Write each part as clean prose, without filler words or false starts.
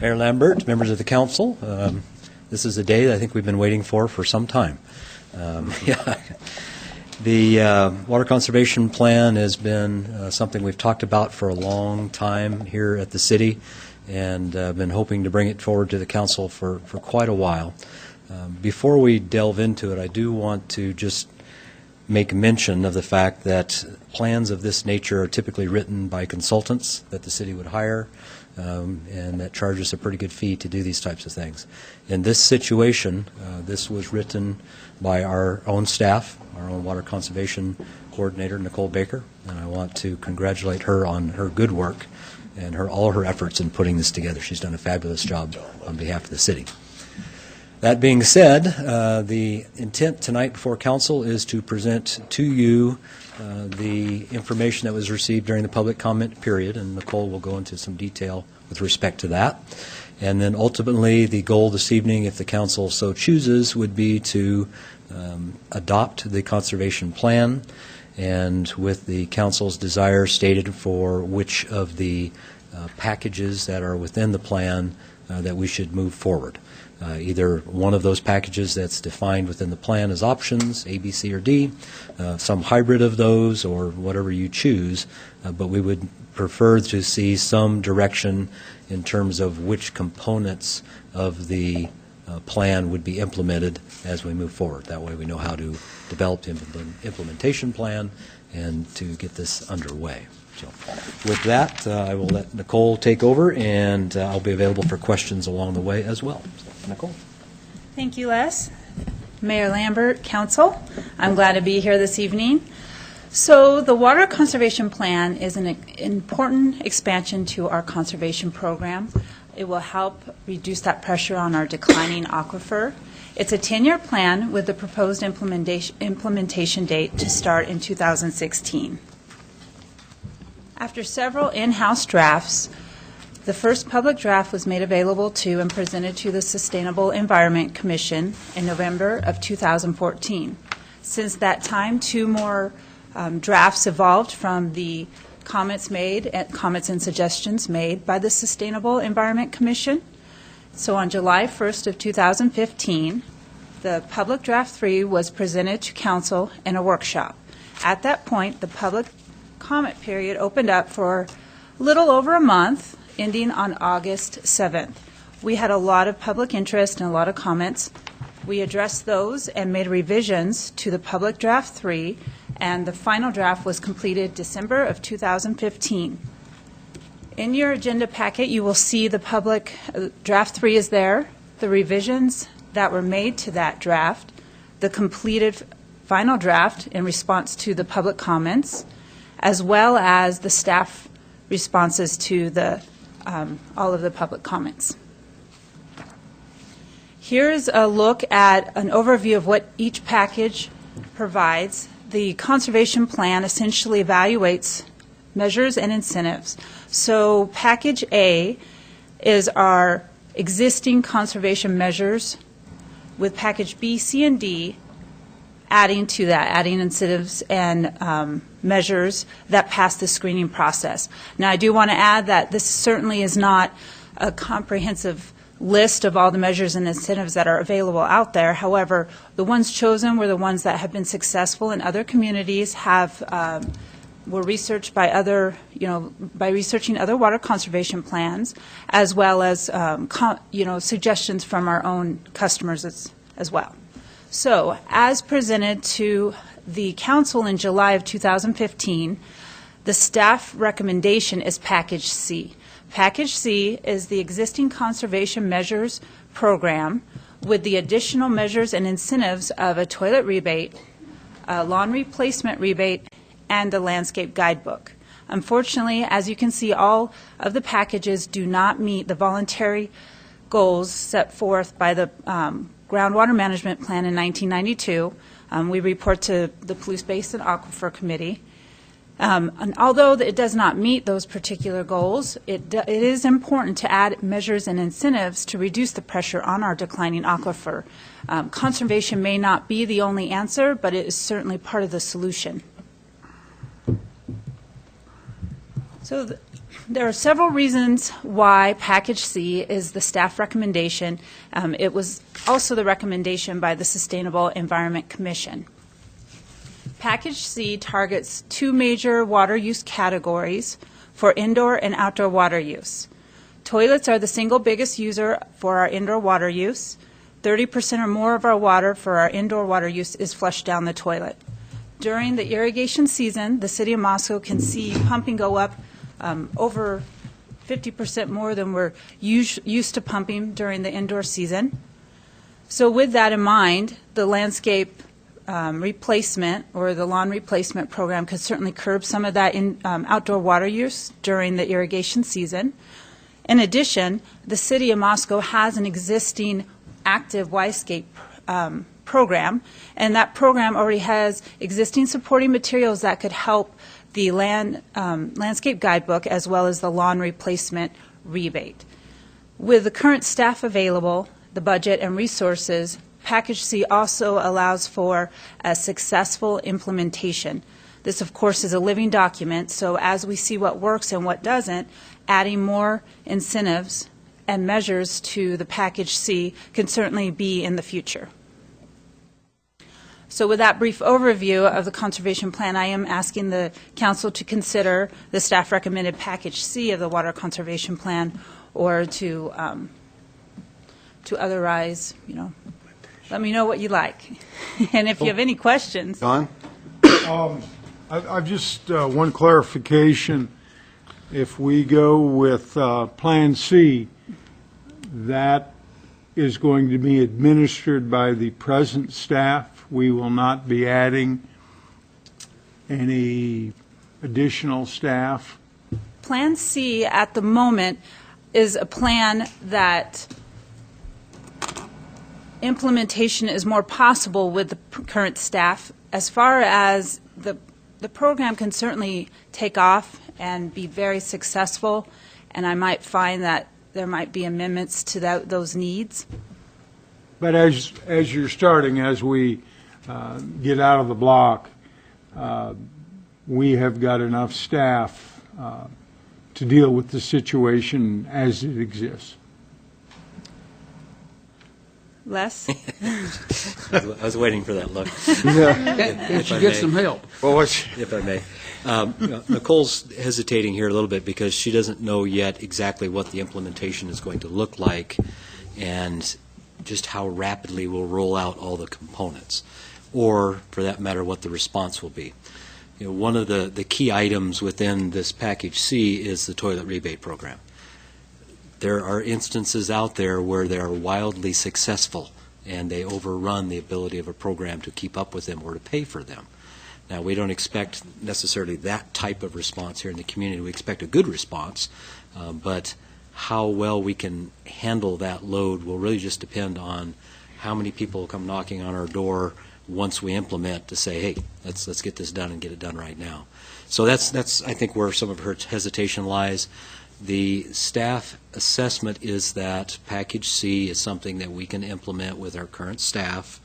Mayor Lambert, members of the council, this is a day that I think we've been waiting for some time. The Water Conservation Plan has been something we've talked about for a long time here at the city, and been hoping to bring it forward to the council for quite a while. Before we delve into it, I do want to just make mention of the fact that plans of this nature are typically written by consultants that the city would hire, and that charges a pretty good fee to do these types of things. In this situation, this was written by our own staff, our own water conservation coordinator, Nicole Baker, and I want to congratulate her on her good work and all her efforts in putting this together. She's done a fabulous job on behalf of the city. That being said, the intent tonight before council is to present to you the information that was received during the public comment period, and Nicole will go into some detail with respect to that. And then ultimately the goal this evening, if the council so chooses, would be to adopt the conservation plan, and with the council's desire stated for which of the packages that are within the plan that we should move forward. Either one of those packages that's defined within the plan as options, A, B, C, or D, some hybrid of those, or whatever you choose, but we would prefer to see some direction in terms of which components of the plan would be implemented as we move forward. That way we know how to develop the implementation plan and to get this underway. So with that, I will let Nicole take over, and I'll be available for questions along the way as well. Nicole. Thank you, Les. Mayor Lambert, Council, I'm glad to be here this evening. So the Water Conservation Plan is an important expansion to our conservation program. It will help reduce that pressure on our declining aquifer. It's a 10-year plan with the proposed implementation date to start in 2016. After several in-house drafts, the first public draft was made available to and presented to the Sustainable Environment Commission in November of 2014. Since that time, two more drafts evolved from the comments and suggestions made by the Sustainable Environment Commission. So on July 1st of 2015, the public draft 3 was presented to council in a workshop. At that point, the public comment period opened up for a little over a month, ending on August 7th. We had a lot of public interest and a lot of comments. We addressed those and made revisions to the public draft 3, and the final draft was completed December of 2015. In your agenda packet, you will see the public draft 3 is there, the revisions that were made to that draft, the completed final draft in response to the public comments, as well as the staff responses to the all of the public comments. Here's a look at an overview of what each package provides. The conservation plan essentially evaluates measures and incentives. So package A is our existing conservation measures, with package B, C, and D adding to that, adding incentives and measures that pass the screening process. Now, I do want to add that this certainly is not a comprehensive list of all the measures and incentives that are available out there. However, the ones chosen were the ones that have been successful in other communities, were researched by other, by researching other water conservation plans, as well as, suggestions from our own customers as well. So, as presented to the council in July of 2015, the staff recommendation is package C. Package C is the existing conservation measures program with the additional measures and incentives of a toilet rebate, a lawn replacement rebate, and a landscape guidebook. Unfortunately, as you can see, all of the packages do not meet the voluntary goals set forth by the Groundwater Management Plan in 1992. We report to the Palouse Basin Aquifer Committee. And although it does not meet those particular goals, it is important to add measures and incentives to reduce the pressure on our declining aquifer. Conservation may not be the only answer, but it is certainly part of the solution. So There are several reasons why Package C is the staff recommendation. It was also the recommendation by the Sustainable Environment Commission. Package C targets two major water use categories for indoor and outdoor water use. Toilets are the single biggest user for our indoor water use. 30% or more of our water for our indoor water use is flushed down the toilet. During the irrigation season, the City of Moscow can see pumping go up over 50% more than we're used to pumping during the indoor season. So with that in mind, the landscape replacement or the lawn replacement program could certainly curb some of that outdoor water use during the irrigation season. In addition, the City of Moscow has an existing active Yscape program, and that program already has existing supporting materials that could help the landscape guidebook as well as the lawn replacement rebate. With the current staff available, the budget and resources, Package C also allows for a successful implementation. This, of course, is a living document, so as we see what works and what doesn't, adding more incentives and measures to the Package C can certainly be in the future. So with that brief overview of the conservation plan, I am asking the council to consider the staff recommended Package C of the water conservation plan, or to otherwise, let me know what you like. And if you have any questions. Don? I've just one clarification. If we go with Plan C, that is going to be administered by the present staff. We will not be adding any additional staff. Plan C at the moment is a plan that implementation is more possible with the current staff. As far as the program can certainly take off and be very successful, and I might find that there might be amendments to those needs. But as you're starting, as we get out of the block, we have got enough staff to deal with the situation as it exists. Les? I was waiting for that look. If you get some help. Well, If I may. Nicole's hesitating here a little bit because she doesn't know yet exactly what the implementation is going to look like and just how rapidly we'll roll out all the components, or, for that matter, what the response will be. One of the key items within this Package C is the toilet rebate program. There are instances out there where they are wildly successful and they overrun the ability of a program to keep up with them or to pay for them. Now, we don't expect necessarily that type of response here in the community. We expect a good response, but how well we can handle that load will really just depend on how many people come knocking on our door once we implement to say, hey, let's get this done and get it done right now. So that's I think where some of her hesitation lies. The staff assessment is that Package C is something that we can implement with our current staff,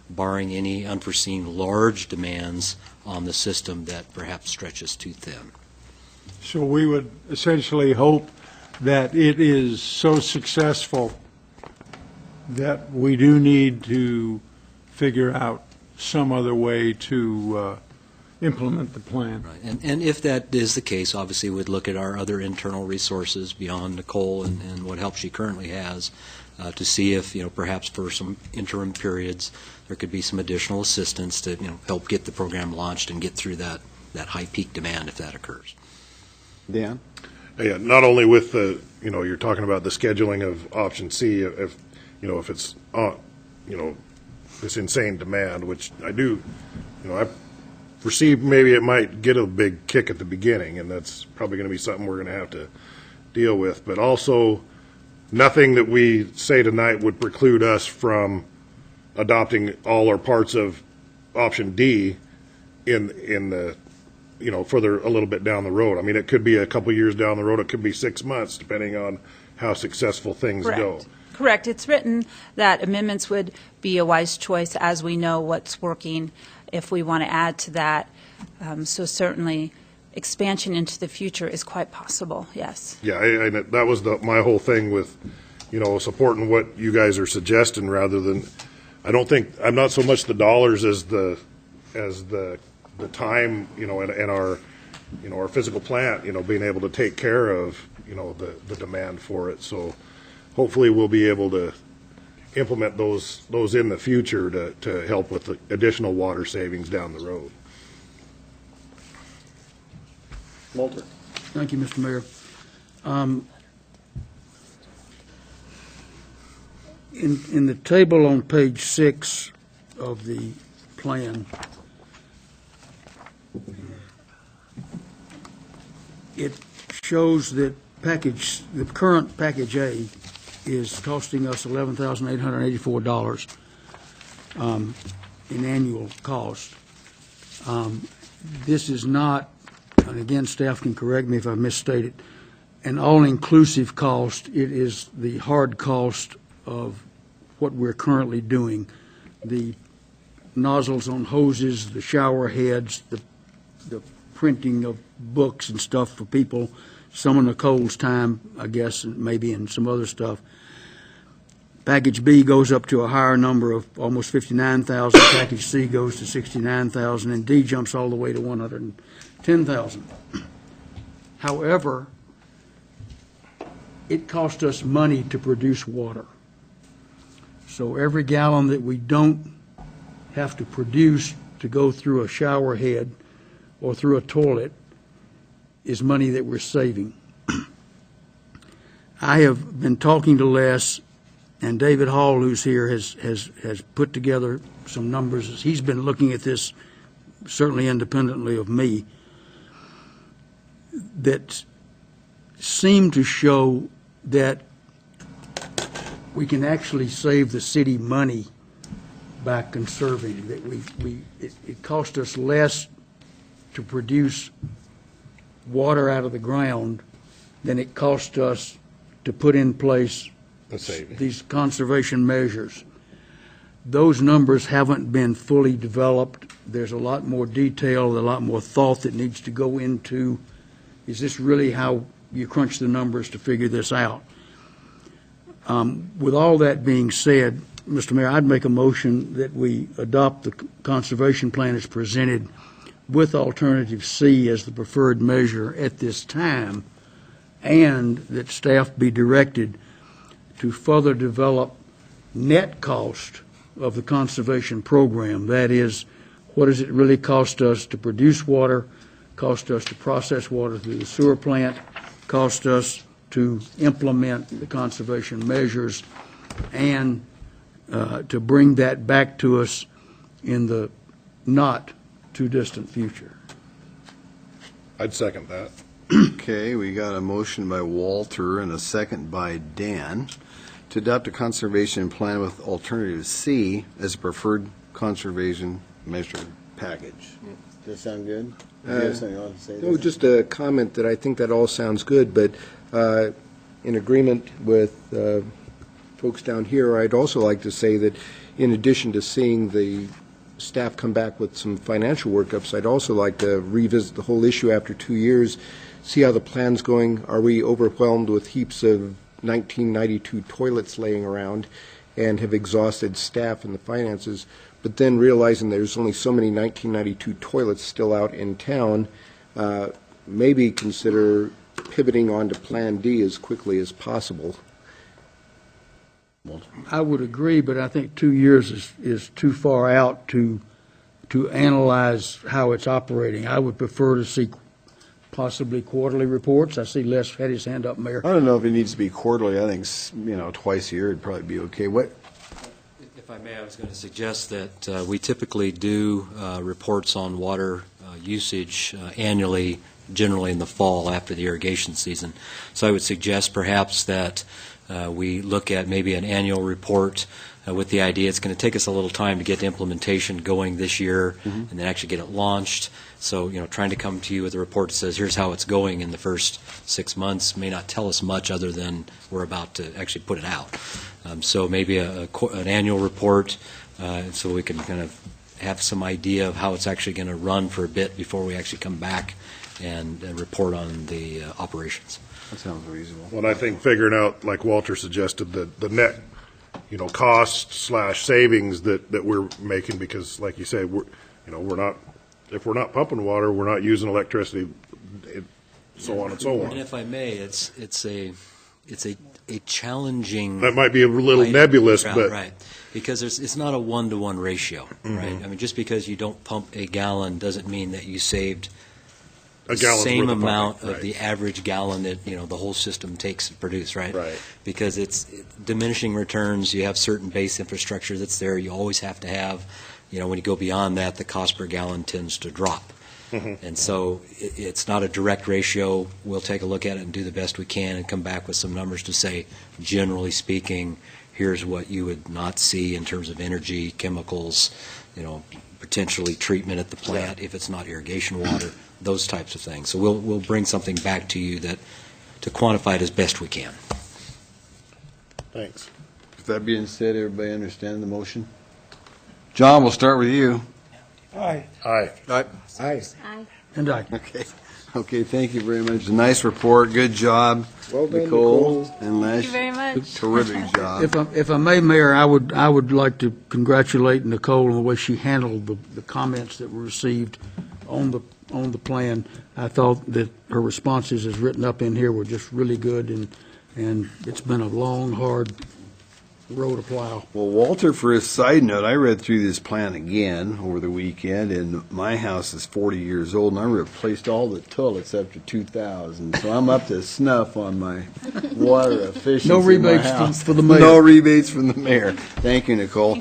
barring any unforeseen large demands on the system that perhaps stretches too thin. So we would essentially hope that it is so successful that we do need to figure out some other way to implement the plan. Right. And if that is the case, obviously we'd look at our other internal resources beyond Nicole and what help she currently has to see if, perhaps for some interim periods, there could be some additional assistance to, help get the program launched and get through that high peak demand if that occurs. Dan? Yeah, not only with the, you're talking about the scheduling of option C, if it's, this insane demand, which I do, I foresee maybe it might get a big kick at the beginning, and that's probably going to be something we're going to have to deal with. But also, nothing that we say tonight would preclude us from adopting all or parts of option D in the, further a little bit down the road. I mean, it could be a couple years down the road. It could be 6 months, depending on how successful things go. Correct. It's written that amendments would be a wise choice as we know what's working if we want to add to that. So certainly expansion into the future is quite possible, yes. Yeah, that was my whole thing with, supporting what you guys are suggesting rather than, I'm not so much the dollars as the time, and our physical plant, being able to take care of, the demand for it. So hopefully we'll be able to implement those in the future to help with the additional water savings down the road. Walter? Thank you, Mr. Mayor. In the table on page 6 of the plan, it shows that the current package A is costing us $11,884 in annual cost. This is not, and again, staff can correct me if I misstated, an all-inclusive cost. It is the hard cost of what we're currently doing. The nozzles on hoses, the shower heads, the printing of books and stuff for people, some of Nicole's time, I guess, and maybe, and some other stuff. Package B goes up to a higher number of almost $59,000. Package C goes to $69,000, and D jumps all the way to $110,000. However, it costs us money to produce water. So every gallon that we don't have to produce to go through a shower head or through a toilet is money that we're saving. I have been talking to Les, and David Hall, who's here, has put together some numbers. He's been looking at this certainly independently of me, that seem to show that we can actually save the city money by conserving. That it cost us less to produce water out of the ground than it cost us to put in place these conservation measures. Those numbers haven't been fully developed. There's a lot more detail, a lot more thought that needs to go into, is this really how you crunch the numbers to figure this out? With all that being said, Mr. Mayor, I'd make a motion that we adopt the conservation plan as presented with alternative C as the preferred measure at this time, and that staff be directed to further develop net cost of the conservation program. That is, what does it really cost us to produce water, cost us to process water through the sewer plant, cost us to implement the conservation measures, and to bring that back to us in the not too distant future. I'd second that. Okay, we got a motion by Walter and a second by Dan to adopt a conservation plan with alternative C as a preferred conservation measure package. Does that sound good? Do you have something you want to say there? No, just a comment that I think that all sounds good, but in agreement with folks down here, I'd also like to say that in addition to seeing the staff come back with some financial workups, I'd also like to revisit the whole issue after 2 years, see how the plan's going. Are we overwhelmed with heaps of 1992 toilets laying around and have exhausted staff and the finances? But then realizing there's only so many 1992 toilets still out in town, maybe consider pivoting onto Plan D as quickly as possible. I would agree, but I think 2 years is too far out to analyze how it's operating. I would prefer to see possibly quarterly reports. I see Les had his hand up, Mayor. I don't know if it needs to be quarterly. I think, twice a year would probably be okay. What? If I may, I was going to suggest that we typically do reports on water usage annually, generally in the fall after the irrigation season. So I would suggest perhaps that we look at maybe an annual report with the idea it's going to take us a little time to get the implementation going this year and then actually get it launched. So, trying to come to you with a report that says here's how it's going in the first 6 months may not tell us much other than we're about to actually put it out. So maybe an annual report so we can kind of have some idea of how it's actually going to run for a bit before we actually come back and report on the operations. That sounds reasonable. Well, and I think figuring out, like Walter suggested, the net, cost / savings that we're making, because like you say, if we're not pumping water, we're not using electricity, so on and so And on. if I may, it's a challenging. That might be a little item. nebulous, Right, but right, because it's not a 1-to-1 ratio, right? I mean, just because you don't pump a gallon doesn't mean that you saved a gallon's same worth of amount pumping, of the average gallon that, the whole system takes to produce, right? Right. Because it's diminishing returns, you have certain base infrastructure that's there, you always have to have, when you go beyond that, the cost per gallon tends to drop. And so it's not a direct ratio. We'll take a look at it and do the best we can and come back with some numbers to say, generally speaking, here's what you would not see in terms of energy, chemicals, potentially treatment at the plant if it's not irrigation water, those types of things. So we'll bring something back to you to quantify it as best we can. Thanks. With that being said, everybody understand the motion? John, we'll start with you. Aye. Aye. And I, Okay, thank you very much. A nice report, good job. Well done, Nicole Nicole. and Les. Thank you very much. Terrific job. if I may, Mayor, I would like to congratulate Nicole on the way she handled the comments that were received on the plan. I thought that her responses as written up in here were just really good, and it's been a long, hard road to plow. Well, Walter, for a side note, I read through this plan again over the weekend, and my house is 40 years old, and I replaced all the toilets after 2000, so I'm up to snuff on my water efficiency No in my rebates house. for the mayor. No rebates from the mayor. Thank you, Nicole.